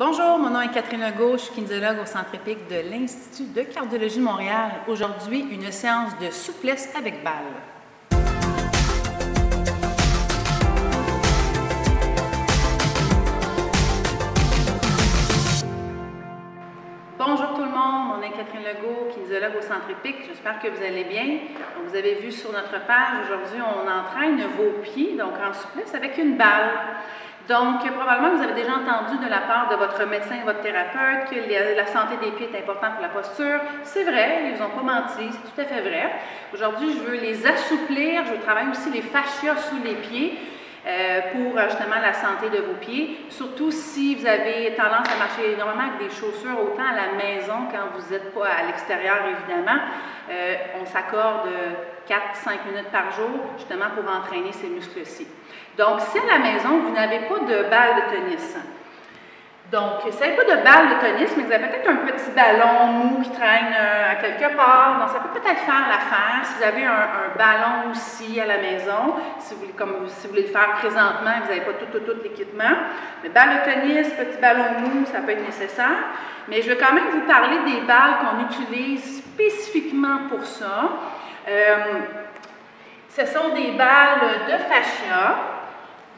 Bonjour, mon nom est Catherine Legault, je suis kinésiologue au Centre épique de l'Institut de cardiologie de Montréal. Aujourd'hui, une séance de souplesse avec balle. Bonjour tout le monde, mon nom est Catherine Legault, kinésiologue au Centre épique. J'espère que vous allez bien. Donc, vous avez vu sur notre page, aujourd'hui, on entraîne vos pieds, donc en souplesse avec une balle. Donc, probablement, vous avez déjà entendu de la part de votre médecin et votre thérapeute que la santé des pieds est importante pour la posture. C'est vrai, ils ne vous ont pas menti, c'est tout à fait vrai. Aujourd'hui, je veux les assouplir, je veux travailler aussi les fascias sous les pieds pour justement la santé de vos pieds. Surtout si vous avez tendance à marcher énormément avec des chaussures, autant à la maison quand vous n'êtes pas à l'extérieur, évidemment. On s'accorde 4-5 minutes par jour, justement pour entraîner ces muscles-ci. Donc, si à la maison, vous n'avez pas de balle de tennis, donc, si vous n'avez pas de balle de tennis, mais vous avez peut-être un petit ballon mou qui traîne à quelque part, donc ça peut peut-être faire l'affaire. Si vous avez un ballon aussi à la maison, si vous voulez le faire présentement et vous n'avez pas tout l'équipement, mais balle de tennis, petit ballon mou, ça peut être nécessaire. Mais je vais quand même vous parler des balles qu'on utilise spécifiquement pour ça. Ce sont des balles de fascia.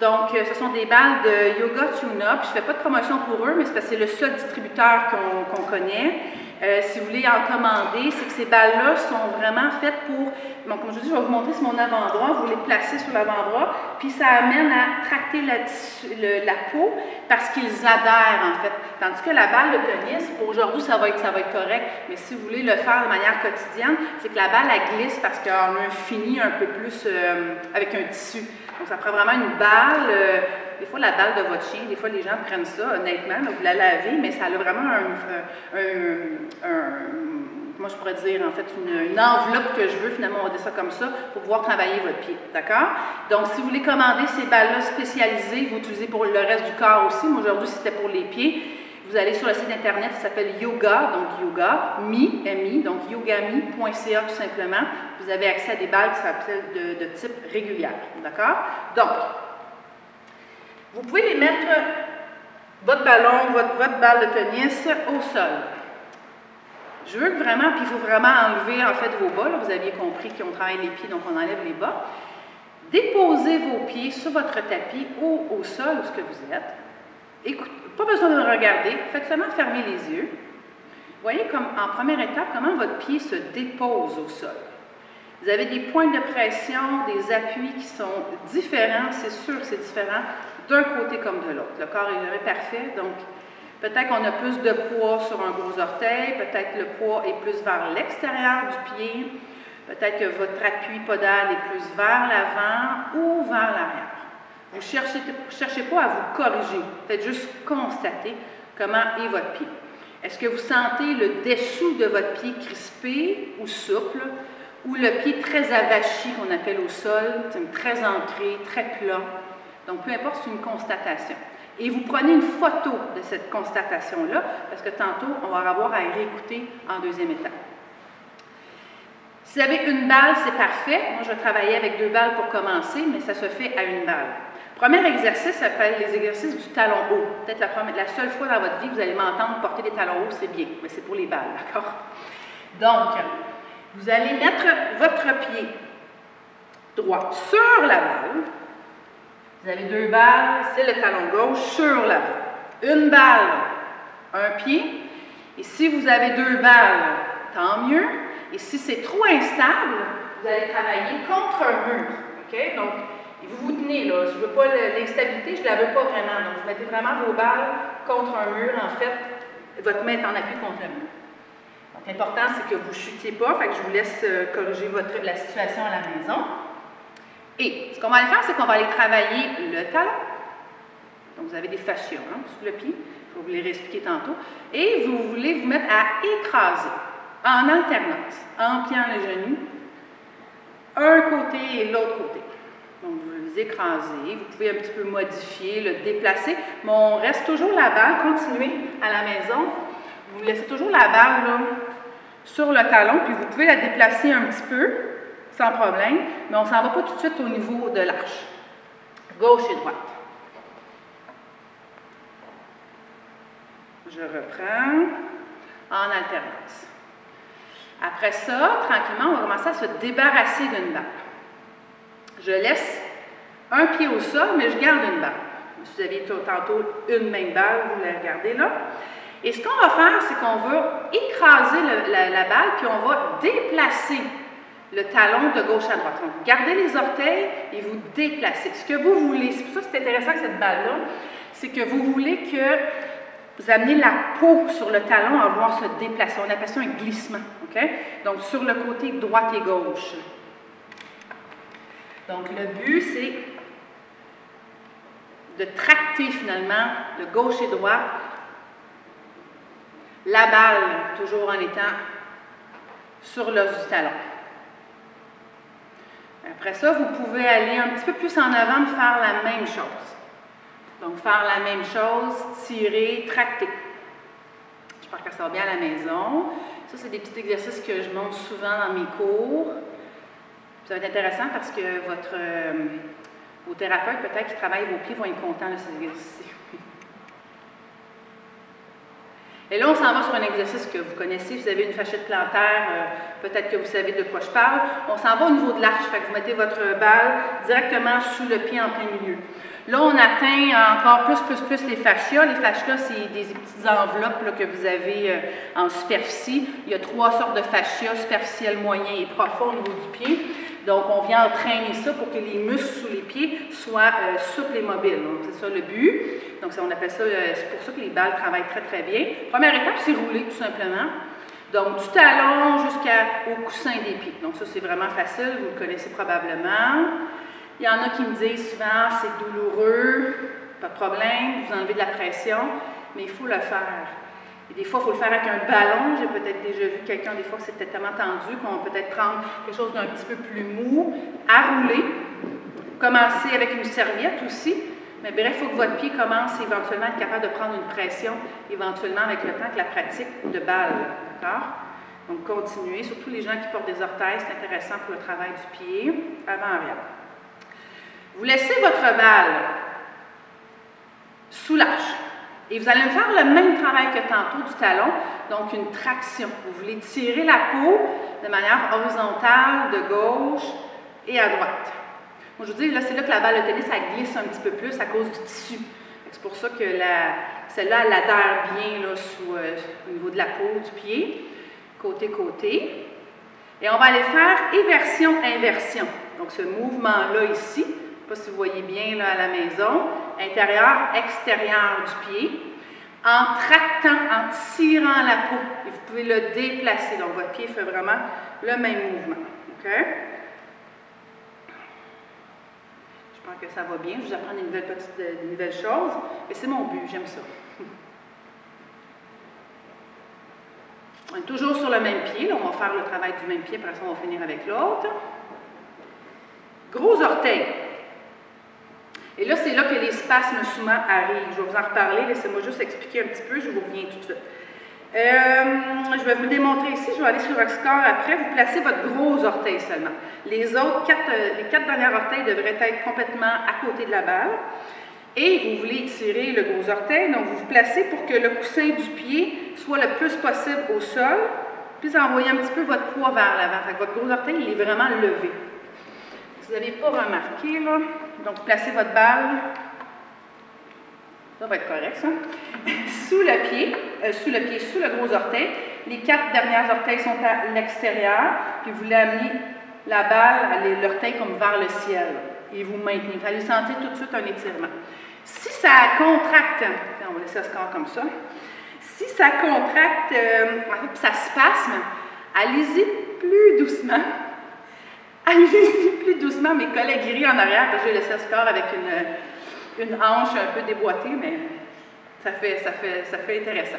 Donc, ce sont des balles de Yoga Tune-Up. Je ne fais pas de promotion pour eux, mais c'est parce que c'est le seul distributeur qu'on connaît. Si vous voulez en commander, c'est que ces balles-là sont vraiment faites pour... Bon, comme je vous dis, je vais vous montrer sur mon avant-bras. Vous les placez sur l'avant-bras, puis ça amène à tracter la peau parce qu'ils adhèrent, en fait. Tandis que la balle de tennis, aujourd'hui, ça va être correct, mais si vous voulez le faire de manière quotidienne, c'est que la balle, elle glisse parce qu'on a un fini un peu plus avec un tissu. Donc, ça prend vraiment une balle, des fois la balle de votre chien, des fois les gens prennent ça, honnêtement, donc vous la lavez, mais ça a vraiment comment je pourrais dire, en fait, une enveloppe que je veux, finalement, on va dire ça comme ça, pour pouvoir travailler votre pied, d'accord? Donc, si vous voulez commander ces balles-là spécialisées, vous utilisez pour le reste du corps aussi, moi aujourd'hui, c'était pour les pieds. Vous allez sur le site internet qui s'appelle Yoga, donc Yoga, Mi, donc yogami.ca tout simplement. Vous avez accès à des balles qui s'appellent de type régulière, d'accord? Donc, vous pouvez les mettre, votre ballon, votre balle de tennis, au sol. Je veux que vraiment, puis il faut vraiment enlever en fait vos bas, là, vous aviez compris qu'on travaille les pieds, donc on enlève les bas. Déposez vos pieds sur votre tapis ou au sol, où ce que vous êtes. Écoutez, pas besoin de regarder, faites seulement fermer les yeux. Voyez comme en première étape comment votre pied se dépose au sol. Vous avez des points de pression, des appuis qui sont différents, c'est sûr que c'est différent d'un côté comme de l'autre. Le corps est jamais parfait, donc peut-être qu'on a plus de poids sur un gros orteil, peut-être le poids est plus vers l'extérieur du pied, peut-être que votre appui podal est plus vers l'avant ou vers l'arrière. Vous ne cherchez pas à vous corriger, faites juste constater comment est votre pied. Est-ce que vous sentez le dessous de votre pied crispé ou souple, ou le pied très avachi qu'on appelle au sol, très ancré, très plat? Donc, peu importe, c'est une constatation. Et vous prenez une photo de cette constatation-là, parce que tantôt, on va avoir à y réécouter en deuxième étape. Si vous avez une balle, c'est parfait. Moi, je vais travailler avec 2 balles pour commencer, mais ça se fait à une balle. Premier exercice s'appelle les exercices du talon haut. Peut-être la seule fois dans votre vie que vous allez m'entendre porter des talons hauts, c'est bien, mais c'est pour les balles, d'accord? Donc, vous allez mettre votre pied droit sur la balle. Vous avez 2 balles, c'est le talon gauche sur la balle. Une balle, un pied. Et si vous avez 2 balles, tant mieux. Et si c'est trop instable, vous allez travailler contre un mur. OK? Donc, vous vous tenez là. Je ne veux pas l'instabilité, je ne la veux pas vraiment. Donc, vous mettez vraiment vos balles contre un mur. En fait, votre main est en appui contre le mur. Donc, l'important, c'est que vous ne chutiez pas. Fait que je vous laisse corriger la situation à la maison. Et ce qu'on va aller faire, c'est qu'on va aller travailler le talon. Donc, vous avez des fascias sur le pied. Je vais vous les réexpliquer tantôt. Et vous voulez vous mettre à écraser en alternance, en pliant les genoux, un côté et l'autre côté. Donc, vous les écrasez. Vous pouvez un petit peu modifier, le déplacer. Mais on reste toujours la balle. Continuez à la maison. Vous laissez toujours la balle là, sur le talon, puis vous pouvez la déplacer un petit peu, sans problème, mais on ne s'en va pas tout de suite au niveau de l'arche. Gauche et droite. Je reprends en alternance. Après ça, tranquillement, on va commencer à se débarrasser d'une balle. Je laisse un pied au sol, mais je garde une balle. Si vous aviez tantôt une même balle, vous la regardez là. Et ce qu'on va faire, c'est qu'on va écraser la balle, puis on va déplacer le talon de gauche à droite. Donc, vous gardez les orteils et vous déplacez. Ce que vous voulez, c'est pour ça que c'est intéressant avec cette balle-là, c'est que vous voulez que vous amenez la peau sur le talon à voir se déplacer. On appelle ça un glissement. Okay? Donc, sur le côté droite et gauche. Donc, le but, c'est de tracter finalement de gauche et droite la balle, toujours en étant sur l'os du talon. Après ça, vous pouvez aller un petit peu plus en avant et faire la même chose. Donc, faire la même chose, tirer, tracter. J'espère que ça va bien à la maison. Ça, c'est des petits exercices que je montre souvent dans mes cours. Ça va être intéressant parce que vos thérapeutes, peut-être, qui travaillent vos pieds, vont être contents de ces exercices. Et là, on s'en va sur un exercice que vous connaissez. Vous avez une fasciite plantaire, peut-être que vous savez de quoi je parle. On s'en va au niveau de l'arche. Fait que vous mettez votre balle directement sous le pied en plein milieu. Là, on atteint encore plus les fascias. Les fascias, c'est des petites enveloppes là, que vous avez en superficie. Il y a 3 sortes de fascias, superficiel, moyen et profond au niveau du pied. Donc, on vient entraîner ça pour que les muscles sous les pieds soient souples et mobiles. Donc, c'est ça le but. Donc, on appelle ça, c'est pour ça que les balles travaillent très, très bien. Première étape, c'est rouler, tout simplement. Donc, du talon jusqu'au coussin des pieds. Donc, ça, c'est vraiment facile. Vous le connaissez probablement. Il y en a qui me disent souvent, c'est douloureux, pas de problème, vous enlevez de la pression, mais il faut le faire. Et des fois, il faut le faire avec un ballon. J'ai peut-être déjà vu quelqu'un, des fois, que c'était tellement tendu qu'on va peut-être prendre quelque chose d'un petit peu plus mou, à rouler. Commencer avec une serviette aussi. Mais bref, il faut que votre pied commence éventuellement à être capable de prendre une pression, éventuellement avec le temps, avec la pratique de balle. D'accord? Donc, continuez. Surtout les gens qui portent des orteils, c'est intéressant pour le travail du pied, avant-arrière. Vous laissez votre balle sous l'arche. Et vous allez faire le même travail que tantôt du talon, donc une traction. Vous voulez tirer la peau de manière horizontale, de gauche et à droite. Moi, je vous dis, là, c'est là que la balle de tennis, elle glisse un petit peu plus à cause du tissu. C'est pour ça que celle-là, elle adhère bien là, au niveau de la peau du pied, côté-côté. Et on va aller faire éversion-inversion. Donc, ce mouvement-là ici, je ne sais pas si vous voyez bien là, à la maison, intérieur, extérieur du pied, en tractant, en tirant la peau. Et vous pouvez le déplacer. Donc, votre pied fait vraiment le même mouvement. OK? Je pense que ça va bien. Je vous apprends des nouvelles choses. Mais c'est mon but. J'aime ça. On est toujours sur le même pied. Là, on va faire le travail du même pied. Après ça, on va finir avec l'autre. Gros orteil. Et là, c'est là que les spasmes souvent arrivent. Je vais vous en reparler. Laissez-moi juste expliquer un petit peu. Je vous reviens tout de suite. Je vais vous le démontrer ici. Je vais aller sur Rockscore après. Vous placez votre gros orteil seulement. Les autres, les 4 derniers orteils devraient être complètement à côté de la balle. Et vous voulez tirer le gros orteil. Donc, vous vous placez pour que le coussin du pied soit le plus possible au sol. Puis, envoyez un petit peu votre poids vers l'avant. Votre gros orteil, il est vraiment levé. Si vous n'avez pas remarqué, là, donc vous placez votre balle, ça va être correct, ça, sous le gros orteil. Les 4 derniers orteils sont à l'extérieur, puis vous l'amenez la balle, l'orteil comme vers le ciel, et vous maintenez. Vous allez sentir tout de suite un étirement. Si ça contracte, on va laisser ce corps comme ça, si ça contracte, en fait, ça spasme, allez-y plus doucement. Allez-y plus doucement, mes collègues rient en arrière, parce que j'ai laissé ce corps avec une hanche un peu déboîtée, mais ça fait intéressant.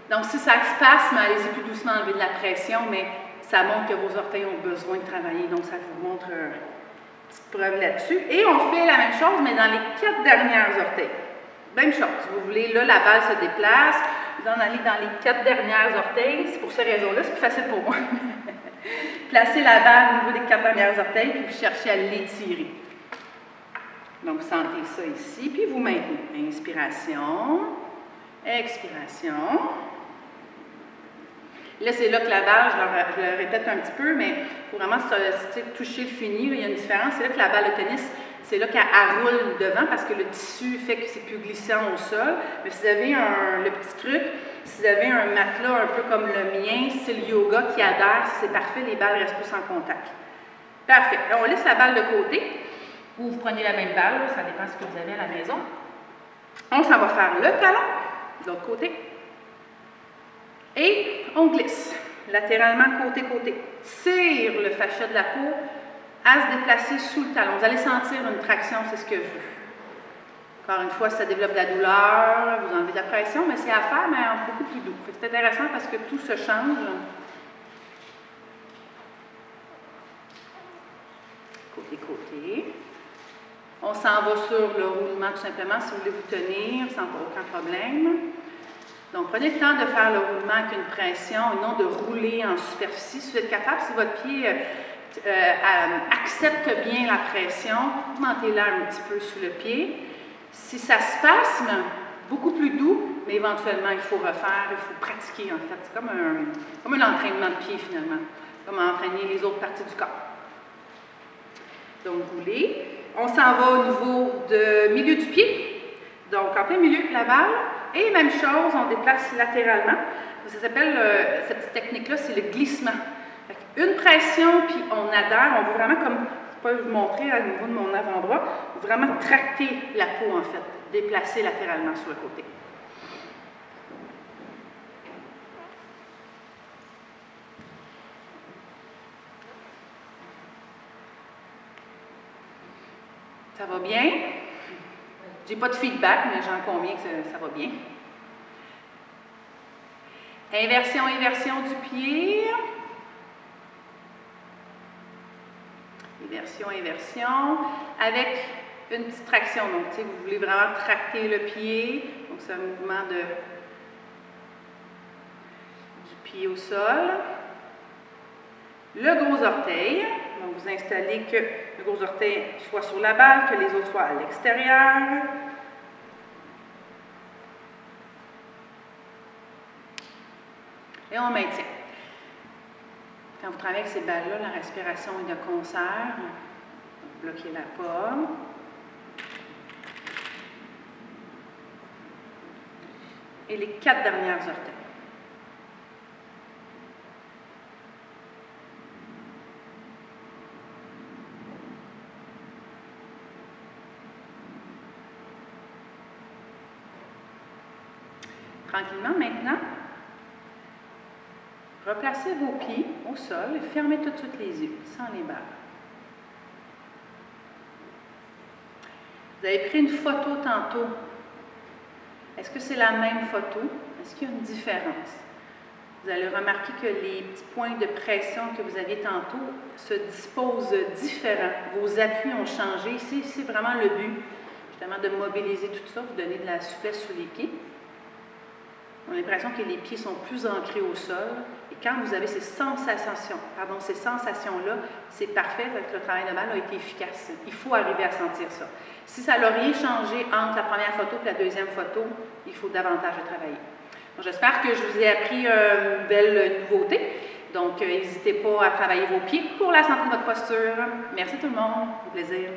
Donc, si ça spasme, allez-y plus doucement, enlever de la pression, mais ça montre que vos orteils ont besoin de travailler, donc ça vous montre une petite preuve là-dessus. Et on fait la même chose, mais dans les 4 derniers orteils. Même chose, vous voulez, là, la balle se déplace, vous en allez dans les 4 derniers orteils, c'est pour ces raisons-là, c'est plus facile pour moi. Placez la balle au niveau des 4 derniers orteils, puis vous cherchez à l'étirer. Donc, vous sentez ça ici, puis vous maintenez. Inspiration, expiration. Là, c'est là que la balle, je le répète un petit peu, mais il faut vraiment toucher le fini. Là, il y a une différence. C'est là que la balle de tennis, c'est là qu'elle roule devant parce que le tissu fait que c'est plus glissant au sol. Mais si vous avez le petit truc, si vous avez un matelas un peu comme le mien, style yoga qui adhère, c'est parfait, les balles restent plus en contact. Parfait. Là, on laisse la balle de côté. Ou vous prenez la même balle, là, ça dépend de ce que vous avez à la maison. On s'en va faire le talon, de l'autre côté. Et on glisse latéralement, côté-côté. Tire le fascia de la peau à se déplacer sous le talon. Vous allez sentir une traction, c'est ce que je veux. Encore une fois, ça développe de la douleur, vous enlevez de la pression, mais c'est à faire, mais beaucoup plus doux. C'est intéressant parce que tout se change. Côté-côté. On s'en va sur le roulement tout simplement, si vous voulez vous tenir, sans aucun problème. Donc, prenez le temps de faire le roulement avec une pression et non de rouler en superficie. Si vous êtes capable, si votre pied accepte bien la pression, augmentez-la un petit peu sous le pied. Si ça spasme, beaucoup plus doux, mais éventuellement, il faut refaire, il faut pratiquer en fait. C'est comme un entraînement de pied finalement, comme entraîner les autres parties du corps. Donc, roulez. On s'en va au niveau du milieu du pied. Donc, en plein milieu de la balle. Et même chose, on déplace latéralement. Ça s'appelle, cette petite technique-là, c'est le glissement. Une pression, puis on adhère. On veut vraiment, comme je peux vous montrer au niveau de mon avant-bras, vraiment tracter la peau, en fait. Déplacer latéralement sur le côté. Ça va bien? J'ai pas de feedback, mais j'en conviens que ça va bien. Inversion, inversion du pied. Inversion, inversion. Avec une petite traction. Donc, tu sais, vous voulez vraiment tracter le pied. Donc, c'est un mouvement du pied au sol. Le gros orteil. Donc, vous installez que le gros orteil soit sur la balle, que les autres soient à l'extérieur. Et on maintient. Quand vous travaillez avec ces balles-là, la respiration est de concert. Bloquez la pomme. Et les 4 dernières orteils. Tranquillement, maintenant, replacez vos pieds au sol et fermez tout de suite les yeux, sans les balles. Vous avez pris une photo tantôt. Est-ce que c'est la même photo? Est-ce qu'il y a une différence? Vous allez remarquer que les petits points de pression que vous aviez tantôt se disposent différents. Vos appuis ont changé. C'est vraiment le but, justement, de mobiliser tout ça, vous donner de la souplesse sous les pieds. On a l'impression que les pieds sont plus ancrés au sol. Et quand vous avez ces sensations-là, c'est parfait, le travail de balle a été efficace. Il faut arriver à sentir ça. Si ça n'a rien changé entre la première photo et la deuxième photo, il faut davantage travailler. J'espère que je vous ai appris une belle nouveauté. Donc, n'hésitez pas à travailler vos pieds pour la santé de votre posture. Merci tout le monde. Au plaisir.